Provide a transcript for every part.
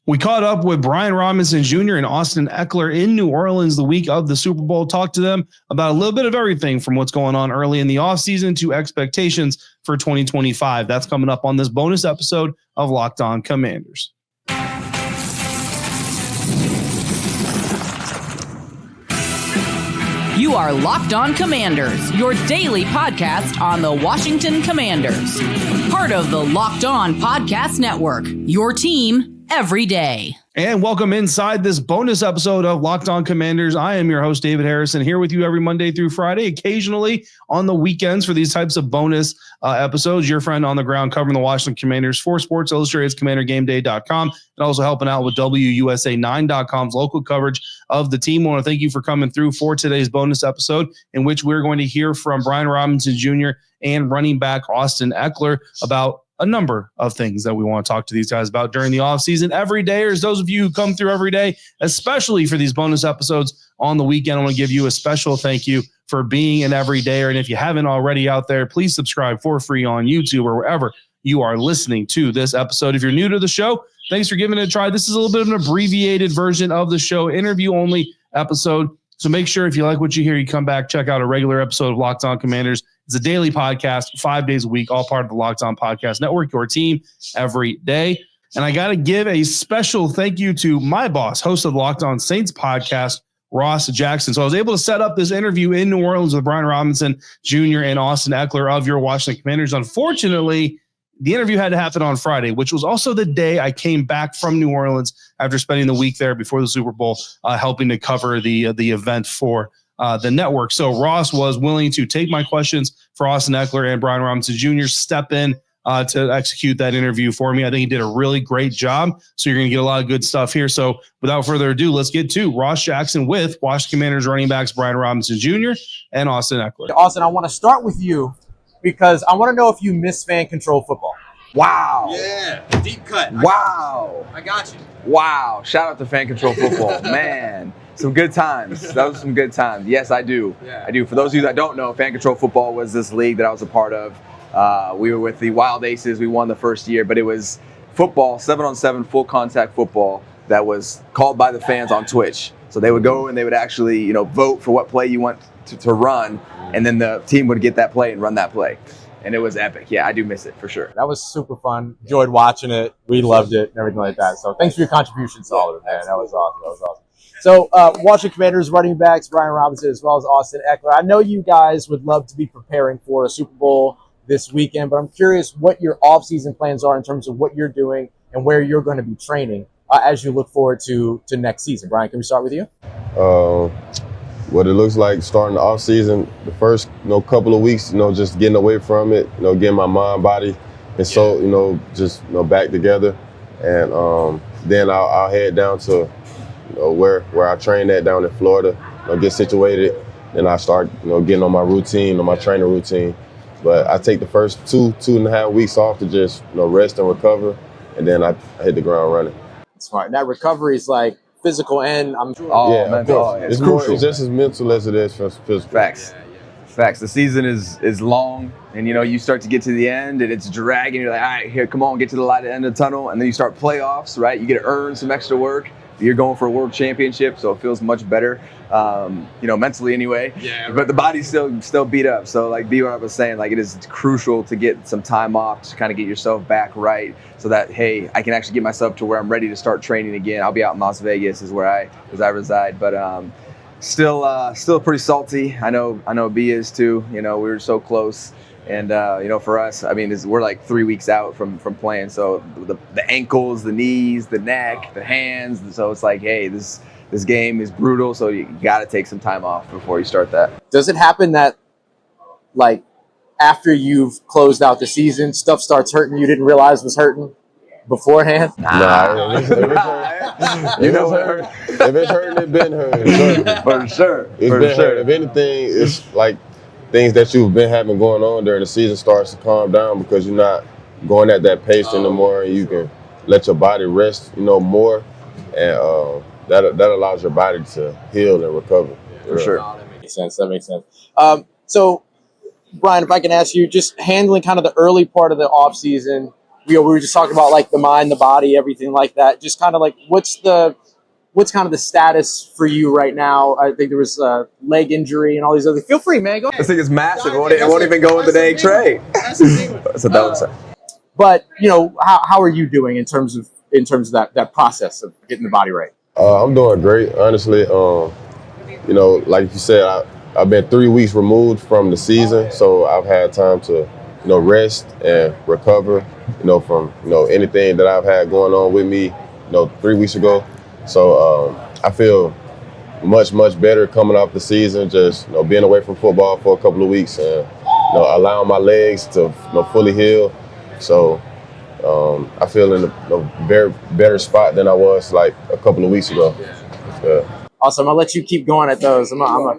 We caught up with Brian Robinson Jr. and Austin Ekeler in New Orleans the week of the Super Bowl. Talked to them about a little bit of everything from what's going on early in the offseason to expectations for 2025. That's coming up on this bonus episode of Locked On Commanders. You are Locked On Commanders, your daily podcast on the Washington Commanders. Part of the Locked On Podcast Network, your team every day. And welcome inside this bonus episode of Locked On Commanders. I am your host, David Harrison, here with you every Monday through Friday, occasionally on the weekends for these types of bonus episodes. Your friend on the ground covering the Washington Commanders for Sports Illustrated's CommanderGameDay.com and also helping out with WUSA9.com's local coverage of the team. I want to thank you for coming through for today's bonus episode, in which we're going to hear from Brian Robinson Jr. and running back Austin Ekeler about a number of things that we want to talk to these guys about during the offseason. Every day, or those of you who come through every day, especially for these bonus episodes on the weekend, I want to give you a special thank you for being an everydayer. And if you haven't already out there, please subscribe for free on YouTube or wherever you are listening to this episode. If you're new to the show, thanks for giving it a try. This is a little bit of an abbreviated version of the show, interview-only episode. So make sure if you like what you hear, you come back, check out a regular episode of Locked On Commanders. It's a daily podcast, 5 days a week, all part of the Locked On Podcast Network, your team every day. And I got to give a special thank you to my boss, host of the Locked On Saints podcast, Ross Jackson. So I was able to set up this interview in New Orleans with Brian Robinson Jr. and Austin Ekeler of your Washington Commanders. Unfortunately, the interview had to happen on Friday, which was also the day I came back from New Orleans after spending the week there before the Super Bowl, helping to cover the event for the network. So Ross was willing to take my questions for Austin Ekeler and Brian Robinson Jr., step in to execute that interview for me. I think he did a really great job. So you're going to get a lot of good stuff here. So without further ado, let's get to Ross Jackson with Washington Commanders running backs Brian Robinson Jr. and Austin Ekeler. Austin, I want to start with you because I want to know if you miss fan control football. Wow. Yeah, deep cut. Wow. I got you. Wow. Shout out to Fan Control Football. Man, some good times. That was some good times. Yes, I do. Yeah. I do. For those of you that don't know, Fan Control Football was this league that I was a part of. We were with the Wild Aces. We won the first year, but it was football, 7-on-7, full contact football that was called by the fans on Twitch. So they would go and they would actually, vote for what play you want to run, and then the team would get that play and run that play. And it was epic. Yeah, I do miss it for sure. That was super fun. Enjoyed watching it. We loved it and everything like that. So thanks for your contributions to all of it, man. That was awesome. So Washington Commanders running backs, Brian Robinson, as well as Austin Ekeler. I know you guys would love to be preparing for a Super Bowl this weekend, but I'm curious what your offseason plans are in terms of what you're doing and where you're going to be training as you look forward to next season. Brian, can we start with you? What it looks like starting the off season, the first couple of weeks, just getting away from it, getting my mind, body, and soul, back together, and then I'll head down to where I train at down in Florida, get situated, and I start getting on my routine, on my training routine. But I take the first 2.5 weeks off to just rest and recover, and then I hit the ground running. Smart. That recovery is like physical and I'm sure. It's crucial. It's just as mental as it is physical. Facts. The season is long, and you start to get to the end, and it's dragging. You're like, all right, here, come on, get to the light at the end of the tunnel, and then you start playoffs, right? You get to earn some extra work. You're going for a world championship, so it feels much better, mentally anyway. Yeah. But the body's still beat up. So like B-Rob was saying, like it is crucial to get some time off to kind of get yourself back right, so that hey, I can actually get myself to where I'm ready to start training again. I'll be out in Las Vegas, is where I reside, but still pretty salty. I know B is too. We were so close. And, for us, I mean, we're like 3 weeks out from playing. So the ankles, the knees, the neck, the hands. So it's like, hey, this game is brutal. So you got to take some time off before you start that. Does it happen that, like, after you've closed out the season, stuff starts hurting you didn't realize was hurting beforehand? Nah. If it's hurting, it's been hurting. For sure. It's been hurting. If anything, it's like things that you've been having going on during the season starts to calm down because you're not going at that pace anymore, and you can let your body rest, more, and that allows your body to heal and recover. For sure. That makes sense. So, Brian, if I can ask you, just handling kind of the early part of the offseason, we were just talking about like the mind, the body, everything like that. Just kind of like what's kind of the status for you right now? I think there was a leg injury and all these other. Feel free, man. Go ahead. This thing is massive. It won't even go in the dang tray. So that was. But how are you doing in terms of that process of getting the body right? I'm doing great, honestly. Like you said, I've been 3 weeks removed from the season, so I've had time to, rest and recover, from, anything that I've had going on with me, 3 weeks ago. So I feel much, much better coming off the season, just, being away from football for a couple of weeks and, allowing my legs to, fully heal. So I feel in a very better spot than I was like a couple of weeks ago. Awesome. I'll let you keep going at those. Brian,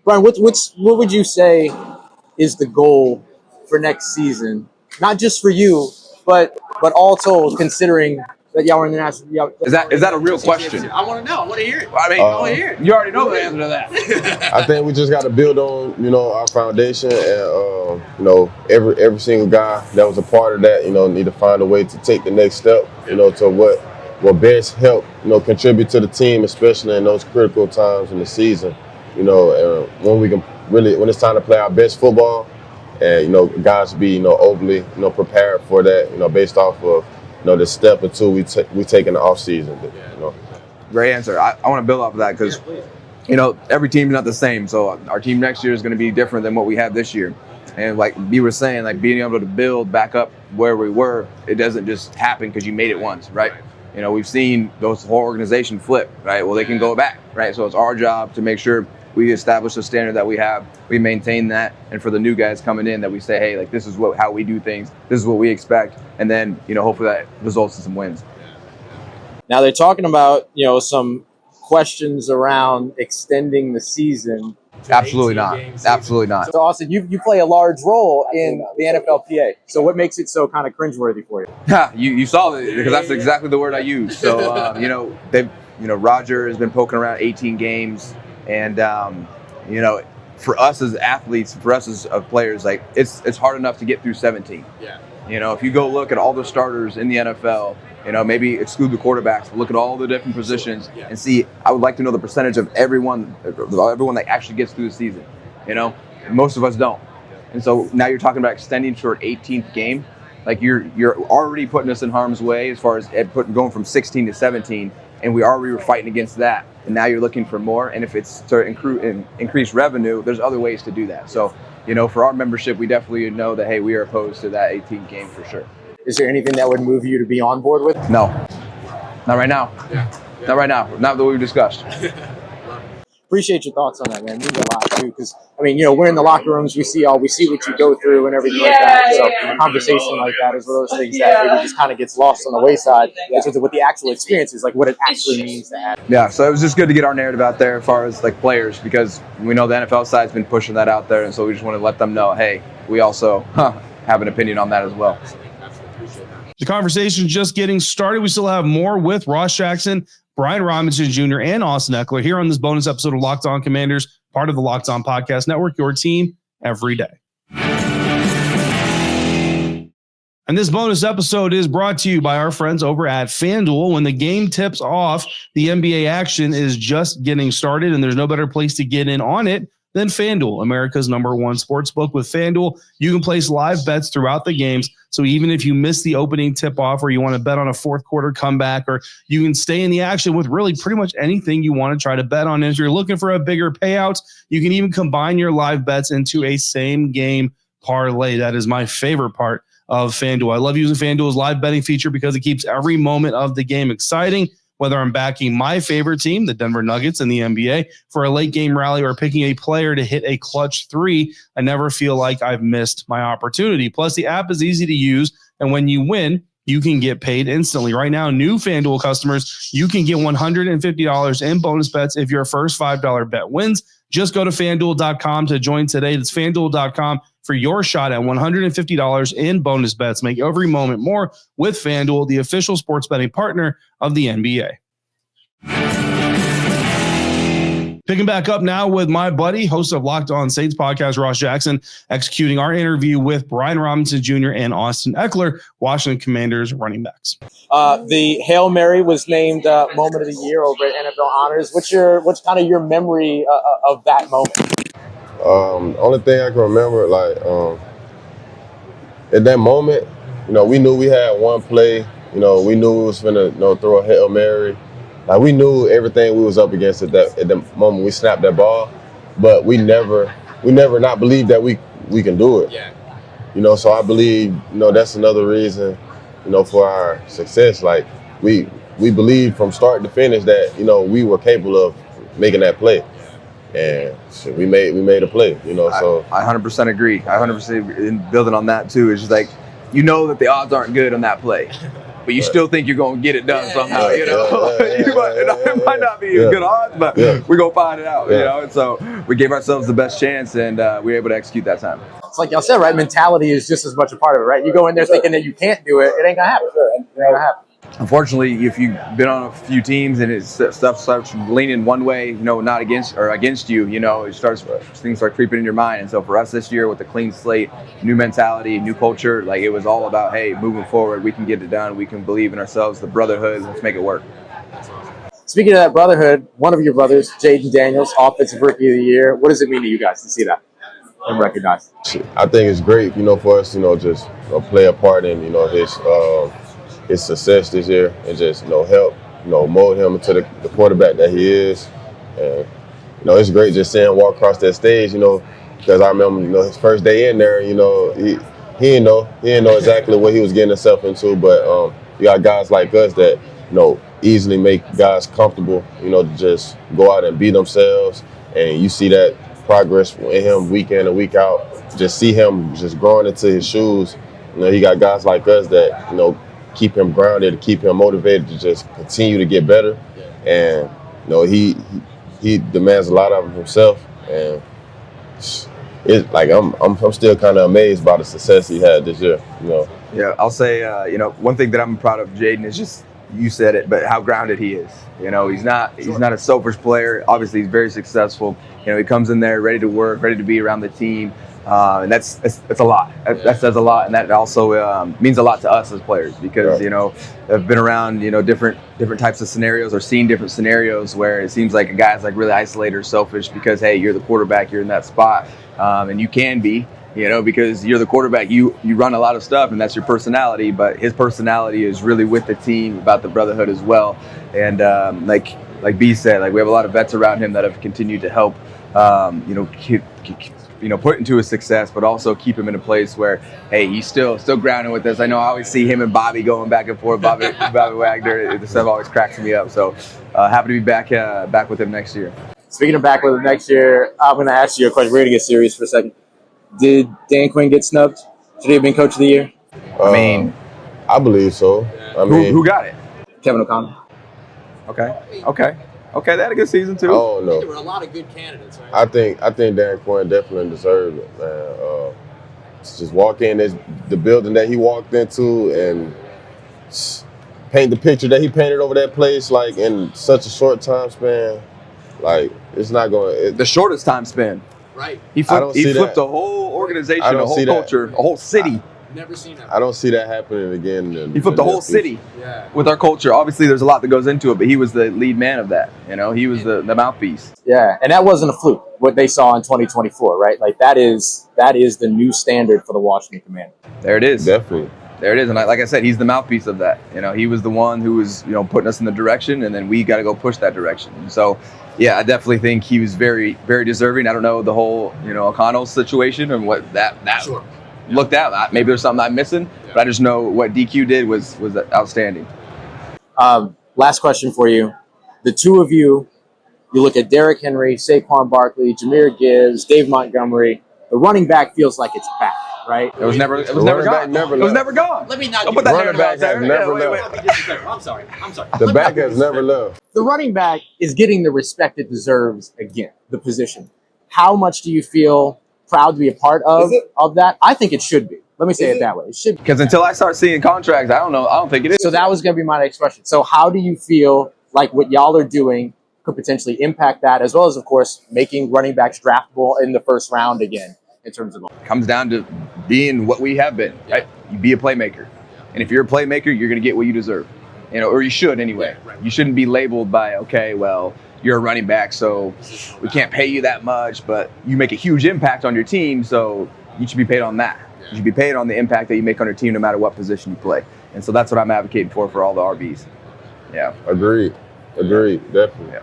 what would you say is the goal for next season? Not just for you, but also considering that y'all were in the national. Is that a real question? I want to know. I want to hear it. I want to hear it. You already know the answer to that. I think we just got to build on, our foundation, and every single guy that was a part of that, need to find a way to take the next step, to what best help, contribute to the team, especially in those critical times in the season, when we can when it's time to play our best football, and guys be overly prepared for that, based off of the step or two we take in the off season. Great answer. I want to build off of that because every team's not the same. So our team next year is going to be different than what we have this year. And like you were saying, like being able to build back up where we were, it doesn't just happen because you made it once, right? We've seen those whole organization flip, right? Well, they can go back, right? So it's our job to make sure we establish the standard that we have, we maintain that, and for the new guys coming in, that we say, hey, like this is how we do things, this is what we expect, and then hopefully that results in some wins. Now they're talking about some questions around extending the season. Absolutely not. Absolutely not. So Austin, you play a large role in the NFLPA. So what makes it so kind of cringeworthy for you? You saw it because that's exactly the word I used. So Roger has been poking around 18 games. And, for us as athletes, for us as players, like it's hard enough to get through 17. Yeah. If you go look at all the starters in the NFL, maybe exclude the quarterbacks, look at all the different positions and see, I would like to know the percentage of everyone that actually gets through the season. Most of us don't. And so now you're talking about extending to our 18th game. Like you're already putting us in harm's way as far as going from 16 to 17. And we were fighting against that. And now you're looking for more. And if it's to increase revenue, there's other ways to do that. So, for our membership, we definitely know that, hey, we are opposed to that 18th game for sure. Is there anything that would move you to be on board with? No. Not right now. Not right now. Not that we've discussed. Appreciate your thoughts on that, man. Means a lot too, because we're in the locker rooms, we see what you go through and everything like that. So a conversation like that is one of those things that maybe just kind of gets lost on the wayside in terms of what the actual experience is, like what it actually means to have. Yeah, so it was just good to get our narrative out there as far as like players, because we know the NFL side's been pushing that out there, and so we just want to let them know, hey, we also have an opinion on that as well. The conversation's just getting started. We still have more with Ross Jackson, Brian Robinson Jr., and Austin Ekeler here on this bonus episode of Locked On Commanders, part of the Locked On Podcast Network, your team every day. And this bonus episode is brought to you by our friends over at FanDuel. When the game tips off, the NBA action is just getting started, and there's no better place to get in on it than FanDuel, America's #1 sportsbook. With FanDuel, you can place live bets throughout the games. So even if you miss the opening tip-off, or you want to bet on a fourth quarter comeback, or you can stay in the action with really pretty much anything you want to try to bet on. And if you're looking for a bigger payout, you can even combine your live bets into a same game parlay. That is my favorite part of FanDuel. I love using FanDuel's live betting feature because it keeps every moment of the game exciting. Whether I'm backing my favorite team, the Denver Nuggets in the NBA, for a late game rally, or picking a player to hit a clutch three, I never feel like I've missed my opportunity. Plus, the app is easy to use, and when you win, you can get paid instantly. Right now, new FanDuel customers, you can get $150 in bonus bets if your first $5 bet wins. Just go to FanDuel.com to join today. That's FanDuel.com for your shot at $150 in bonus bets. Make every moment more with FanDuel, the official sports betting partner of the NBA. Picking back up now with my buddy, host of Locked On Saints podcast, Ross Jackson, executing our interview with Brian Robinson Jr. and Austin Ekeler, Washington Commanders running backs. The Hail Mary was named Moment of the Year over at NFL Honors. What's kind of your memory of that moment? Only thing I can remember, at that moment, we knew we had one play. We knew we was finna, throw a Hail Mary. Like, we knew everything we was up against at the moment we snapped that ball, but we never not believed that we can do it. Yeah. So I believe, that's another reason, for our success. Like, we believed from start to finish that, we were capable of making that play. And so we made a play, so. I 100% agree. I 100% in building on that too. It's just like, that the odds aren't good on that play, but you still think you're going to get it done somehow, It might not be good odds, but we're going to find it out, And so we gave ourselves the best chance, and we were able to execute that time. It's like y'all said, right? Mentality is just as much a part of it, right? You go in there thinking that you can't do it, it ain't going to happen. It ain't going to happen. Unfortunately, if you've been on a few teams and stuff starts leaning one way, not against you, things start creeping in your mind. And so for us this year with a clean slate, new mentality, new culture, it was all about, hey, moving forward, we can get it done. We can believe in ourselves, the brotherhood, let's make it work. Speaking of that brotherhood, one of your brothers, Jayden Daniels, Offensive Rookie of the Year. What does it mean to you guys to see that and recognize? I think it's great, for us, just play a part in, his success this year and just, help, mold him into the quarterback that he is. And, it's great just seeing him walk across that stage, because I remember, his first day in there, he didn't know exactly what he was getting himself into, but you got guys like us that, easily make guys comfortable, to just go out and be themselves. And you see that progress in him week in and week out. Just see him just growing into his shoes. You got guys like us that, keep him grounded, to keep him motivated to just continue to get better. And he demands a lot of himself, and it's like I'm still kind of amazed by the success he had this year. Yeah, I'll say one thing that I'm proud of Jayden is just, you said it, but how grounded he is. He's not a selfish player. Obviously, he's very successful. He comes in there ready to work, ready to be around the team. And that's a lot. That says a lot, and that also means a lot to us as players because I've been around different types of scenarios or seen different scenarios where it seems like a guy's really isolated or selfish because hey, you're the quarterback, you're in that spot, and you can be because you're the quarterback, you run a lot of stuff and that's your personality. But his personality is really with the team, about the brotherhood as well. And like B said, we have a lot of vets around him that have continued to help put into his success, but also keep him in a place where, hey, he's still grounded with us. I know I always see him and Bobby going back and forth. Bobby Wagner, the stuff always cracks me up. So happy to be back with him next year. Speaking of back with him next year, I'm going to ask you a question. We're going to get serious for a second. Did Dan Quinn get snubbed? Should he have been Coach of the Year? I believe so. Who got it? Kevin O'Connell. Okay, they had a good season too. Oh no, there were a lot of good candidates, right? I think Dan Quinn definitely deserved it, man. Just walk in the building that he walked into and paint the picture that he painted over that place, in such a short time span. It's not going. The shortest time span. Right. He flipped the whole organization, a whole culture, a whole city. Never seen that. I don't see that happening again. He flipped the whole city with our culture. Obviously, there's a lot that goes into it, but he was the lead man of that. He was the mouthpiece. Yeah, and that wasn't a fluke, what they saw in 2024, right? That is the new standard for the Washington Commanders. There it is. Definitely. There it is. And like I said, he's the mouthpiece of that. He was the one who was, putting us in the direction, and then we got to go push that direction. And so, yeah, I definitely think he was very, very deserving. I don't know the whole, O'Connell situation and what that Sure. looked at. Maybe there's something I'm missing, but I just know what DQ did was outstanding. Last question for you. The two of you look at Derrick Henry, Saquon Barkley, Jahmyr Gibbs, Dave Montgomery. The running back feels like it's back, right? It was never gone. It was never gone. Let me not Don't put that running back has never left. Let me just be clear. I'm sorry. The back has never left. The running back is getting the respect it deserves again, the position. How much do you feel proud to be a part of that? I think it should be. Let me say it that way. It should be. Because until I start seeing contracts, I don't know. I don't think it is. So that was going to be my next question. So how do you feel like what y'all are doing could potentially impact that, as well as, of course, making running backs draftable in the first round again in terms of. Comes down to being what we have been, right? You be a playmaker. And if you're a playmaker, you're going to get what you deserve, or you should anyway. You shouldn't be labeled by, okay, well, you're a running back, so we can't pay you that much, but you make a huge impact on your team, so you should be paid on that. You should be paid on the impact that you make on your team no matter what position you play. And so that's what I'm advocating for all the RBs. Yeah. Agreed, definitely. Yeah.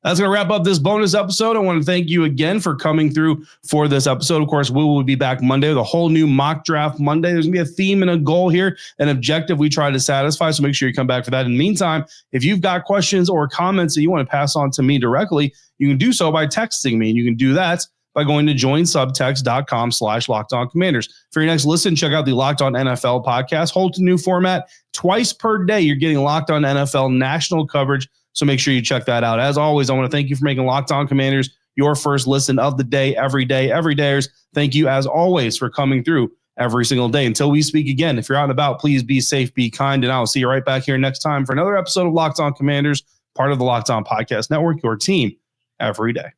That's going to wrap up this bonus episode. I want to thank you again for coming through for this episode. Of course, we will be back Monday with a whole new mock draft Monday. There's going to be a theme and a goal here, an objective we try to satisfy. So make sure you come back for that. In the meantime, if you've got questions or comments that you want to pass on to me directly, you can do so by texting me. And you can do that by going to joinsubtext.com/LockedOnCommanders. For your next listen, check out the Locked On NFL podcast. Hold to new format twice per day. You're getting Locked On NFL national coverage. So make sure you check that out. As always, I want to thank you for making Locked On Commanders your first listen of the day, every day, every dayers. Thank you, as always, for coming through every single day. Until we speak again, if you're out and about, please be safe, be kind, and I'll see you right back here next time for another episode of Locked On Commanders, part of the Locked On Podcast Network, your team every day.